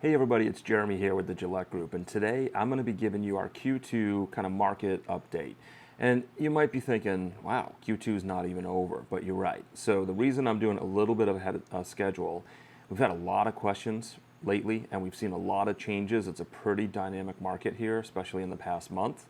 Hey everybody, it's Jeremy here with the Guillette Group, and today I'm going to be giving you our Q2 kind of market update. And you might be thinking, wow, Q2 is not even over, but you're right. So the reason I'm doing a little bit of ahead of schedule, we've had a lot of questions lately, and we've seen a lot of changes. It's a pretty dynamic market here, especially in the past month.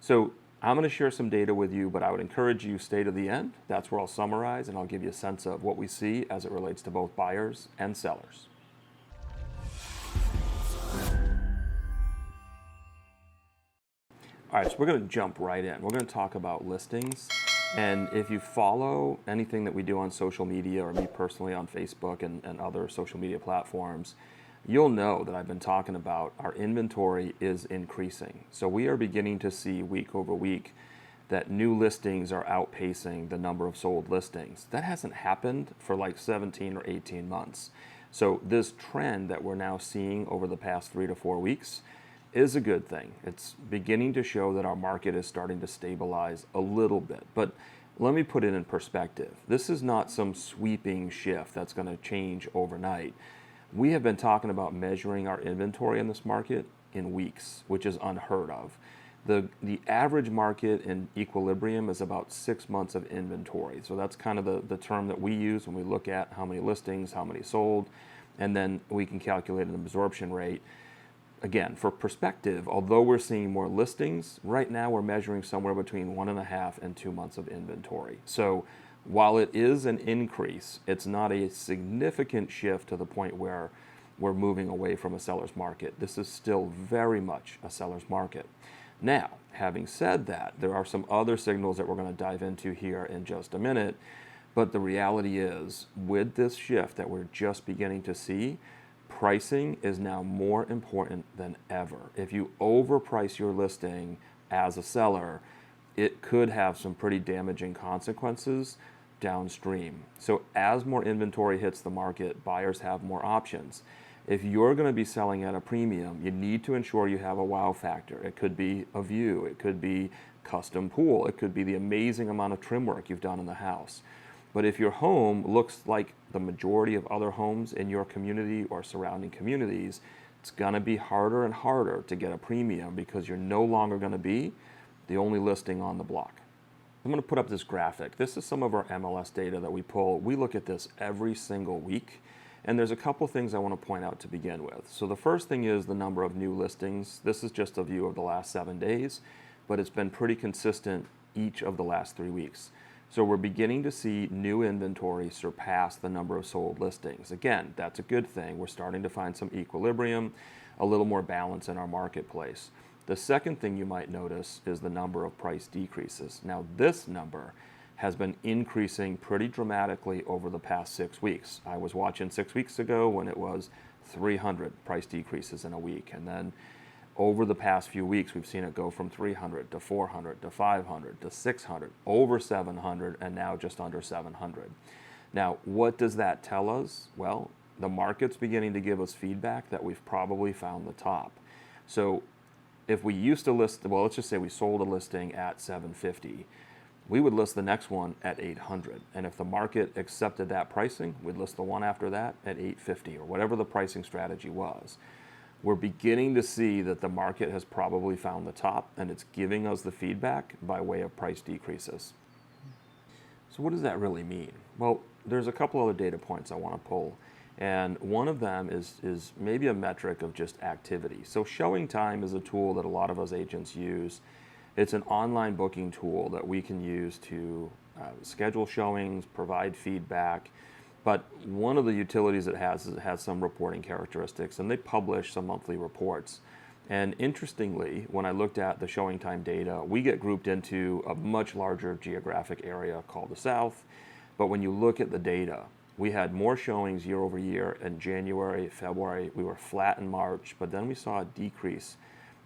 So I'm going to share some data with you, but I would encourage you stay to the end. That's where I'll summarize, and I'll give you a sense of what we see as it relates to both buyers and sellers. All right, so we're going to jump right in. We're going to talk about listings. And if you follow anything that we do on social media, or me personally on Facebook and other social media platforms, you'll know that I've been talking about our inventory is increasing. So we are beginning to see week over week that new listings are outpacing the number of sold listings. That hasn't happened for like 17 or 18 months. So this trend that we're now seeing over the past 3 to 4 weeks is a good thing. It's beginning to show that our market is starting to stabilize a little bit. But let me put it in perspective. This is not some sweeping shift that's going to change overnight. We have been talking about measuring our inventory in this market in weeks, which is unheard of. The average market in equilibrium is about 6 months of inventory. So that's kind of the term that we use when we look at how many listings, how many sold, and then we can calculate an absorption rate. Again, for perspective, although we're seeing more listings, right now we're measuring somewhere between 1.5 and 2 months of inventory. So while it is an increase, it's not a significant shift to the point where we're moving away from a seller's market. This is still very much a seller's market. Now, having said that, there are some other signals that we're going to dive into here in just a minute. But the reality is, with this shift that we're just beginning to see, pricing is now more important than ever. If you overprice your listing as a seller, it could have some pretty damaging consequences downstream. So as more inventory hits the market, buyers have more options. If you're going to be selling at a premium, you need to ensure you have a wow factor. It could be a view, it could be custom pool, it could be the amazing amount of trim work you've done in the house. But if your home looks like the majority of other homes in your community or surrounding communities, it's going to be harder and harder to get a premium because you're no longer going to be the only listing on the block. I'm going to put up this graphic. This is some of our MLS data that we pull. We look at this every single week, and there's a couple things I want to point out to begin with. So the first thing is the number of new listings. This is just a view of the last 7 days, but it's been pretty consistent each of the last 3 weeks. So we're beginning to see new inventory surpass the number of sold listings. Again, that's a good thing. We're starting to find some equilibrium, a little more balance in our marketplace. The second thing you might notice is the number of price decreases. Now, this number has been increasing pretty dramatically over the past 6 weeks. I was watching 6 weeks ago when it was 300 price decreases in a week, and then over the past few weeks, we've seen it go from 300 to 400 to 500 to 600, over 700, and now just under 700. Now, what does that tell us? Well, the market's beginning to give us feedback that we've probably found the top. So if we used to list, well, let's just say we sold a listing at 750, we would list the next one at 800. And if the market accepted that pricing, we'd list the one after that at 850, or whatever the pricing strategy was. We're beginning to see that the market has probably found the top, and it's giving us the feedback by way of price decreases. So what does that really mean? Well, there's a couple other data points I want to pull, and one of them is maybe a metric of just activity. So showing time is a tool that a lot of us agents use. It's an online booking tool that we can use to schedule showings, provide feedback. But one of the utilities it has is it has some reporting characteristics, and they publish some monthly reports. And interestingly, when I looked at the showing time data, we get grouped into a much larger geographic area called the South. But when you look at the data, we had more showings year over year in January, February. We were flat in March, but then we saw a decrease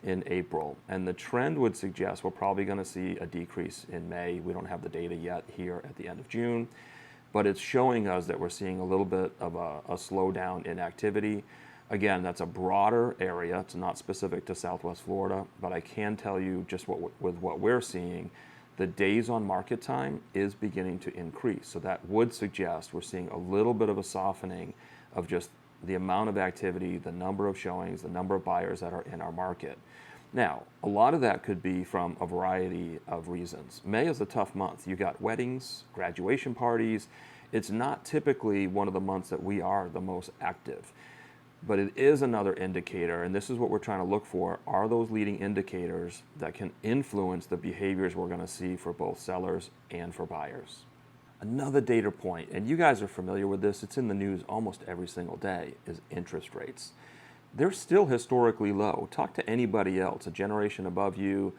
in April. And the trend would suggest we're probably going to see a decrease in May. We don't have the data yet here at the end of June. But it's showing us that we're seeing a little bit of a slowdown in activity. Again, that's a broader area. It's not specific to Southwest Florida, but I can tell you just with what we're seeing, the days on market time is beginning to increase. So that would suggest we're seeing a little bit of a softening of just the amount of activity, the number of showings, the number of buyers that are in our market. Now, a lot of that could be from a variety of reasons. May is a tough month. You got weddings, graduation parties. It's not typically one of the months that we are the most active. But it is another indicator, and this is what we're trying to look for. Are those leading indicators that can influence the behaviors we're going to see for both sellers and for buyers? Another data point, and you guys are familiar with this, it's in the news almost every single day, is interest rates. They're still historically low. Talk to anybody else, a generation above you,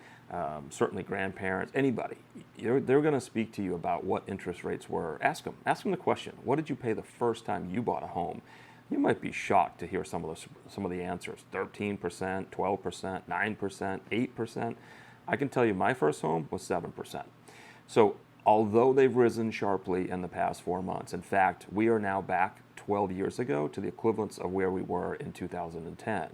certainly grandparents, anybody. They're going to speak to you about what interest rates were. Ask them the question, what did you pay the first time you bought a home? You might be shocked to hear some of the answers. 13%, 12%, 9%, 8%. I can tell you my first home was 7%. So although they've risen sharply in the past 4 months, in fact, we are now back 12 years ago to the equivalence of where we were in 2010.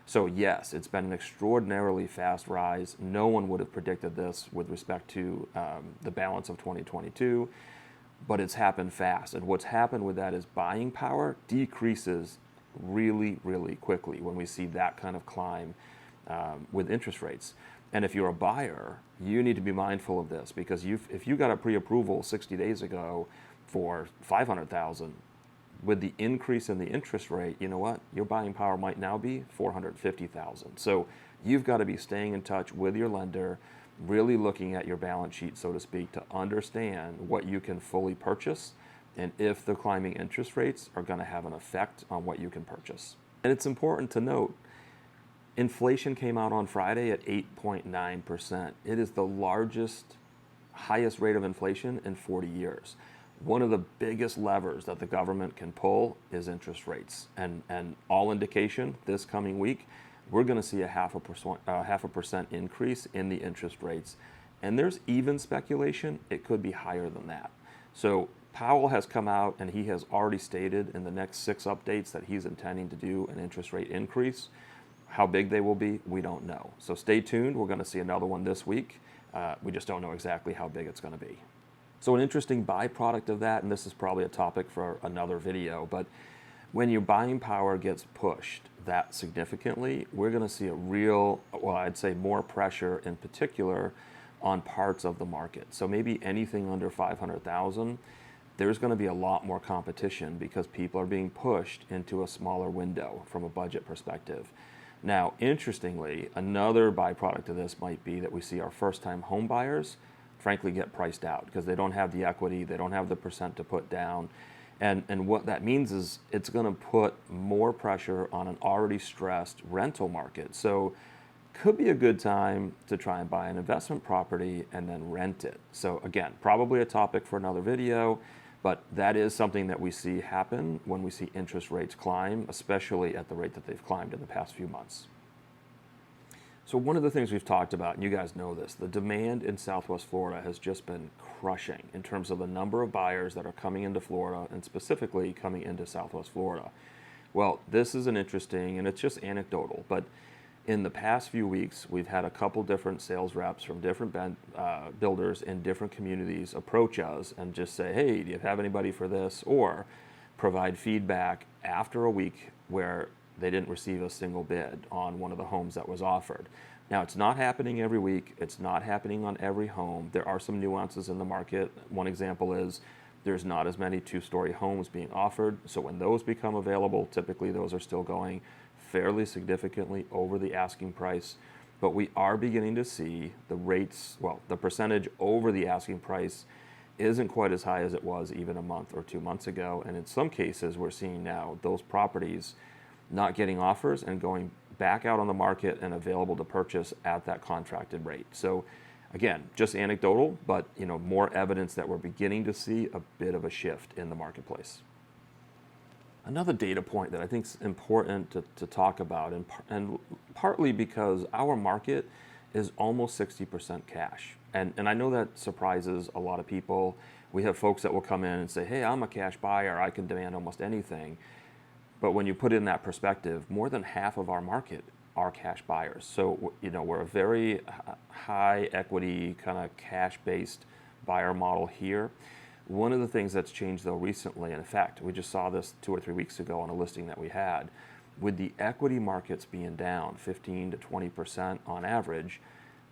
So yes, it's been an extraordinarily fast rise. No one would have predicted this with respect to the balance of 2022. But it's happened fast. And what's happened with that is buying power decreases really, really quickly when we see that kind of climb with interest rates. And if you're a buyer, you need to be mindful of this, because if you got a pre-approval 60 days ago for $500,000, with the increase in the interest rate, you know what? Your buying power might now be $450,000. So you've got to be staying in touch with your lender, really looking at your balance sheet, so to speak, to understand what you can fully purchase and if the climbing interest rates are going to have an effect on what you can purchase. And it's important to note, inflation came out on Friday at 8.9%. It is the largest, highest rate of inflation in 40 years. One of the biggest levers that the government can pull is interest rates. And all indication this coming week, we're going to see a half a percent increase in the interest rates. And there's even speculation it could be higher than that. So Powell has come out and he has already stated in the next 6 updates that he's intending to do an interest rate increase. How big they will be, we don't know. So stay tuned. We're going to see another one this week. We just don't know exactly how big it's going to be. So an interesting byproduct of that, and this is probably a topic for another video, but when your buying power gets pushed that significantly, we're going to see a real, well, I'd say more pressure in particular on parts of the market. So maybe anything under 500,000, there's going to be a lot more competition because people are being pushed into a smaller window from a budget perspective. Now, interestingly, another byproduct of this might be that we see our first-time home buyers frankly get priced out because they don't have the equity, they don't have the percent to put down. And what that means is it's going to put more pressure on an already stressed rental market. So could be a good time to try and buy an investment property and then rent it. So again, probably a topic for another video, but that is something that we see happen when we see interest rates climb, especially at the rate that they've climbed in the past few months. So one of the things we've talked about, and you guys know this, the demand in Southwest Florida has just been crushing in terms of the number of buyers that are coming into Florida and specifically coming into Southwest Florida. Well, this is an interesting, and it's just anecdotal, but in the past few weeks, we've had a couple different sales reps from different builders in different communities approach us and just say, hey, do you have anybody for this? Or provide feedback after a week where they didn't receive a single bid on one of the homes that was offered. Now, it's not happening every week. It's not happening on every home. There are some nuances in the market. One example is there's not as many 2-story homes being offered. So when those become available, typically those are still going fairly significantly over the asking price. But we are beginning to see the rates, well, the percentage over the asking price isn't quite as high as it was even a month or 2 months ago. And in some cases, we're seeing now those properties not getting offers and going back out on the market and available to purchase at that contracted rate. So again, just anecdotal, but more evidence that we're beginning to see a bit of a shift in the marketplace. Another data point that I think is important to talk about, and partly because our market is almost 60% cash. And I know that surprises a lot of people. We have folks that will come in and say, hey, I'm a cash buyer, I can demand almost anything. But when you put it in that perspective, more than half of our market are cash buyers. So, we're a very high equity kind of cash-based buyer model here. One of the things that's changed though recently, and in fact, we just saw this 2 or 3 weeks ago on a listing that we had, with the equity markets being down 15 to 20% on average,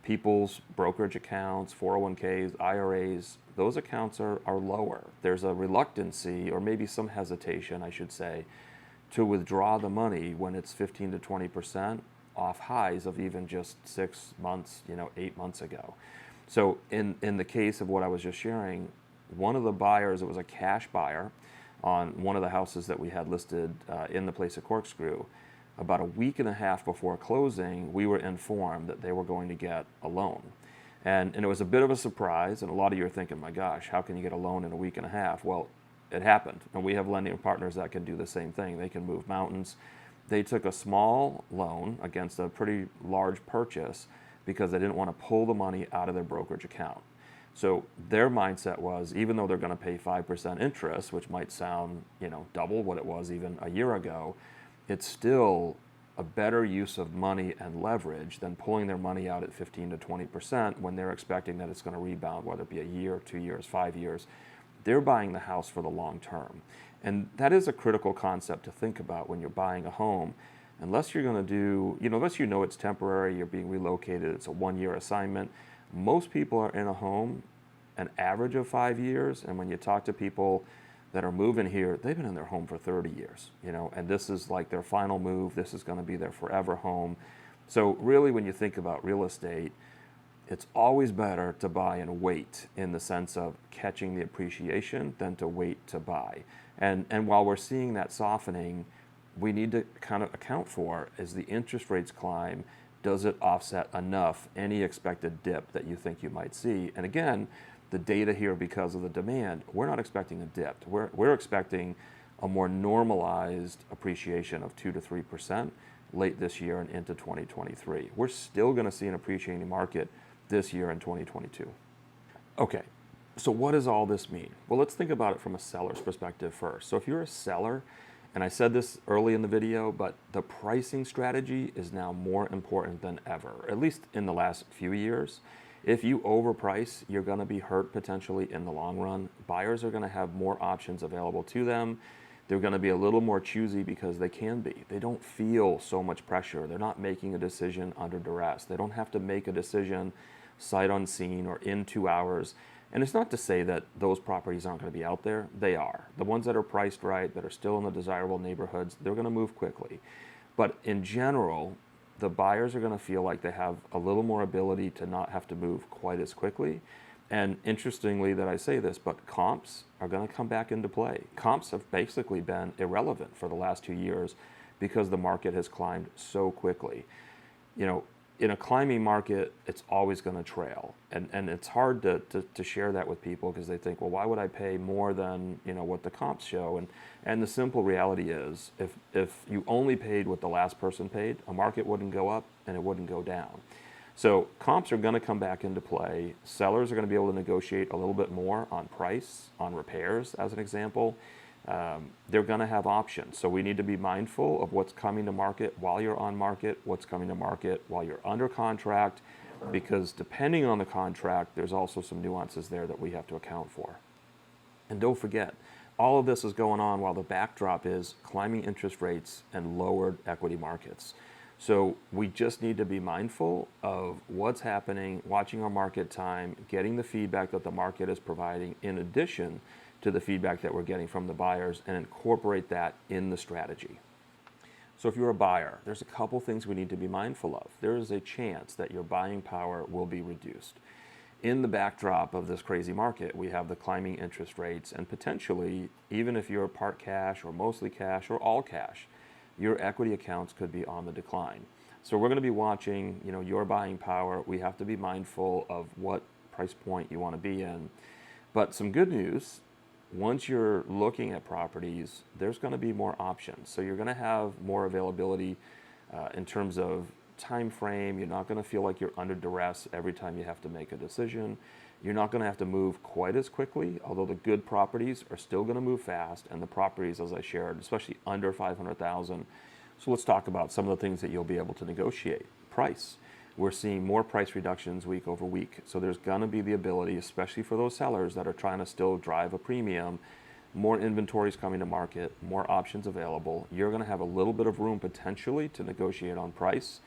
people's brokerage accounts, 401ks, IRAs, those accounts are lower. There's a reluctancy, or maybe some hesitation, I should say, to withdraw the money when it's 15 to 20% off highs of even just 6 months, 8 months ago. So in the case of what I was just sharing, one of the buyers, it was a cash buyer on one of the houses that we had listed in the place of Corkscrew. About a week and a half before closing, we were informed that they were going to get a loan. And it was a bit of a surprise, and a lot of you are thinking, my gosh, how can you get a loan in a week and a half? Well, it happened, and we have lending partners that can do the same thing. They can move mountains. They took a small loan against a pretty large purchase because they didn't want to pull the money out of their brokerage account. So their mindset was, even though they're going to pay 5% interest, which might sound, double what it was even a year ago, it's still a better use of money and leverage than pulling their money out at 15 to 20% when they're expecting that it's going to rebound, whether it be a year, 2 years, 5 years. They're buying the house for the long term. And that is a critical concept to think about when you're buying a home. Unless you're going to do, unless it's temporary, you're being relocated, it's a 1-year assignment. Most people are in a home an average of 5 years, and when you talk to people that are moving here, they've been in their home for 30 years, and this is like their final move. This is going to be their forever home. So really, when you think about real estate, it's always better to buy and wait, in the sense of catching the appreciation, than to wait to buy. And while we're seeing that softening, we need to kind of account for, as the interest rates climb, does it offset enough any expected dip that you think you might see? And again, the data here, because of the demand, we're not expecting a dip. We're expecting a more normalized appreciation of 2 to 3% late this year and into 2023. We're still going to see an appreciating market this year in 2022. Okay, so what does all this mean? Well, let's think about it from a seller's perspective first. So if you're a seller, and I said this early in the video, but the pricing strategy is now more important than ever, at least in the last few years. If you overprice, you're going to be hurt potentially in the long run. Buyers are going to have more options available to them. They're going to be a little more choosy because they can be. They don't feel so much pressure. They're not making a decision under duress. They don't have to make a decision sight unseen or in 2 hours. And it's not to say that those properties aren't going to be out there. They are. The ones that are priced right, that are still in the desirable neighborhoods, they're going to move quickly. But in general, the buyers are going to feel like they have a little more ability to not have to move quite as quickly. And interestingly that I say this, but comps are going to come back into play. Comps have basically been irrelevant for the last 2 years because the market has climbed so quickly. In a climbing market, it's always going to trail. And it's hard to share that with people because they think, well, why would I pay more than what the comps show? And the simple reality is, if you only paid what the last person paid, a market wouldn't go up and it wouldn't go down. So comps are going to come back into play. Sellers are going to be able to negotiate a little bit more on price, on repairs, as an example. They're going to have options. So we need to be mindful of what's coming to market while you're on market, what's coming to market while you're under contract, because depending on the contract, there's also some nuances there that we have to account for. And don't forget, all of this is going on while the backdrop is climbing interest rates and lowered equity markets. So we just need to be mindful of what's happening, watching our market time, getting the feedback that the market is providing in addition to the feedback that we're getting from the buyers, and incorporate that in the strategy. So if you're a buyer, there's a couple things we need to be mindful of. There is a chance that your buying power will be reduced. In the backdrop of this crazy market, we have the climbing interest rates, and potentially, even if you're part cash or mostly cash or all cash, your equity accounts could be on the decline. So we're going to be watching, your buying power. We have to be mindful of what price point you want to be in. But some good news, once you're looking at properties, there's going to be more options. So you're going to have more availability in terms of time frame. You're not going to feel like you're under duress every time you have to make a decision. You're not going to have to move quite as quickly, although the good properties are still going to move fast, and the properties, as I shared, especially under $500,000. So let's talk about some of the things that you'll be able to negotiate. Price. we're seeing more price reductions week over week. So there's going to be the ability, especially for those sellers that are trying to still drive a premium, more inventories coming to market, more options available. You're going to have a little bit of room potentially to negotiate on price.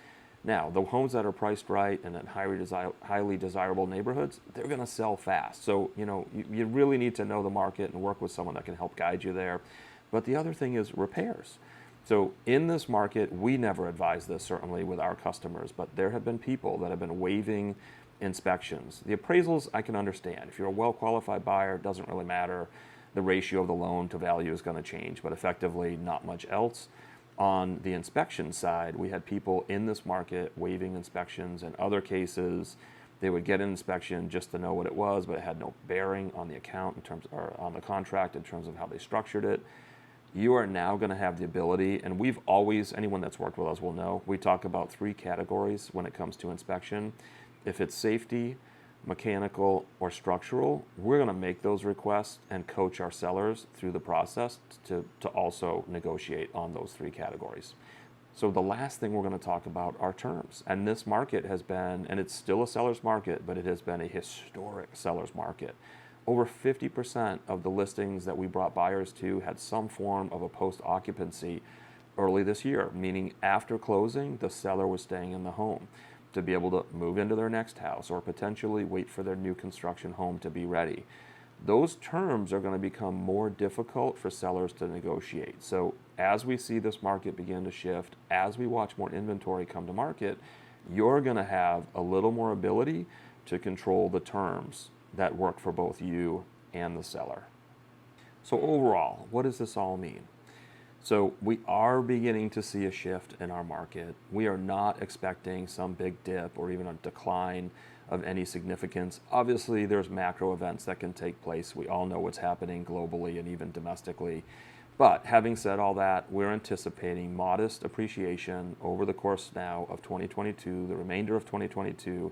Now, the homes that are priced right and in highly desirable neighborhoods, they're going to sell fast. So, you really need to know the market and work with someone that can help guide you there. But the other thing is repairs. So in this market, we never advise this, certainly with our customers, but there have been people that have been waiving inspections. The appraisals, I can understand. If you're a well-qualified buyer, it doesn't really matter. The ratio of the loan to value is going to change, but effectively not much else. On the inspection side, we had people in this market waiving inspections. In other cases, they would get an inspection just to know what it was, but it had no bearing on the account or on the contract in terms of how they structured it. You are now going to have the ability, and we've always, anyone that's worked with us will know, we talk about 3 categories when it comes to inspection. If it's safety, mechanical, or structural, we're going to make those requests and coach our sellers through the process to also negotiate on those 3 categories. So the last thing we're going to talk about are terms. And this market has been, and it's still a seller's market, but it has been a historic seller's market. Over 50% of the listings that we brought buyers to had some form of a post-occupancy early this year, meaning after closing, the seller was staying in the home to be able to move into their next house or potentially wait for their new construction home to be ready. Those terms are going to become more difficult for sellers to negotiate. So as we see this market begin to shift, as we watch more inventory come to market, you're going to have a little more ability to control the terms that work for both you and the seller. So overall, what does this all mean? So we are beginning to see a shift in our market. We are not expecting some big dip or even a decline of any significance. Obviously, there's macro events that can take place. We all know what's happening globally and even domestically. But having said all that, we're anticipating modest appreciation over the course now of 2022, the remainder of 2022,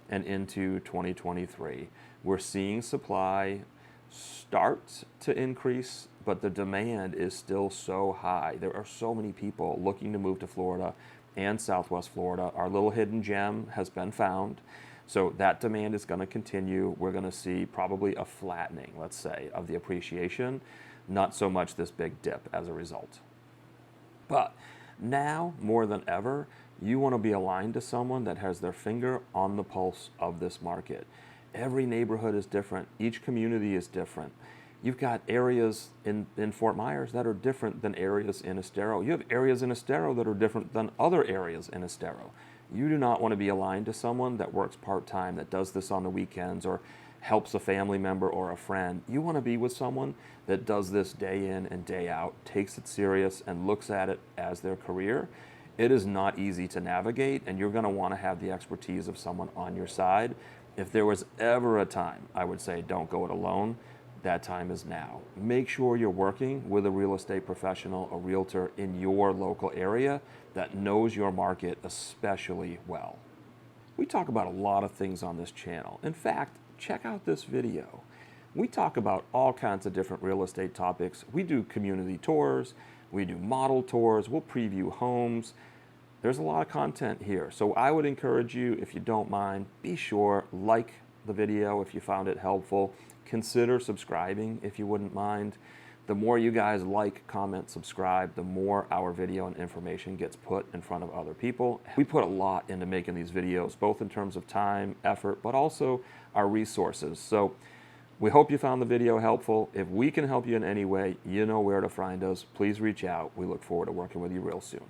and into 2023. We're seeing supply start to increase, but the demand is still so high. There are so many people looking to move to Florida and Southwest Florida. Our little hidden gem has been found. So that demand is going to continue. We're going to see probably a flattening, let's say, of the appreciation, not so much this big dip as a result. But now, more than ever, you want to be aligned to someone that has their finger on the pulse of this market. Every neighborhood is different. Each community is different. You've got areas in Fort Myers that are different than areas in Estero. You have areas in Estero that are different than other areas in Estero. You do not want to be aligned to someone that works part-time, that does this on the weekends or helps a family member or a friend. You want to be with someone that does this day in and day out, takes it serious, and looks at it as their career. It is not easy to navigate, and you're going to want to have the expertise of someone on your side. If there was ever a time, I would say don't go it alone. That time is now. Make sure you're working with a real estate professional, a realtor in your local area that knows your market especially well. We talk about a lot of things on this channel. In fact, check out this video. We talk about all kinds of different real estate topics. We do community tours, we do model tours, we'll preview homes. There's a lot of content here. So I would encourage you, if you don't mind, be sure, like the video if you found it helpful. Consider subscribing if you wouldn't mind. The more you guys like, comment, subscribe, the more our video and information gets put in front of other people. We put a lot into making these videos, both in terms of time, effort, but also our resources. So we hope you found the video helpful. If we can help you in any way, you know where to find us. Please reach out. We look forward to working with you real soon.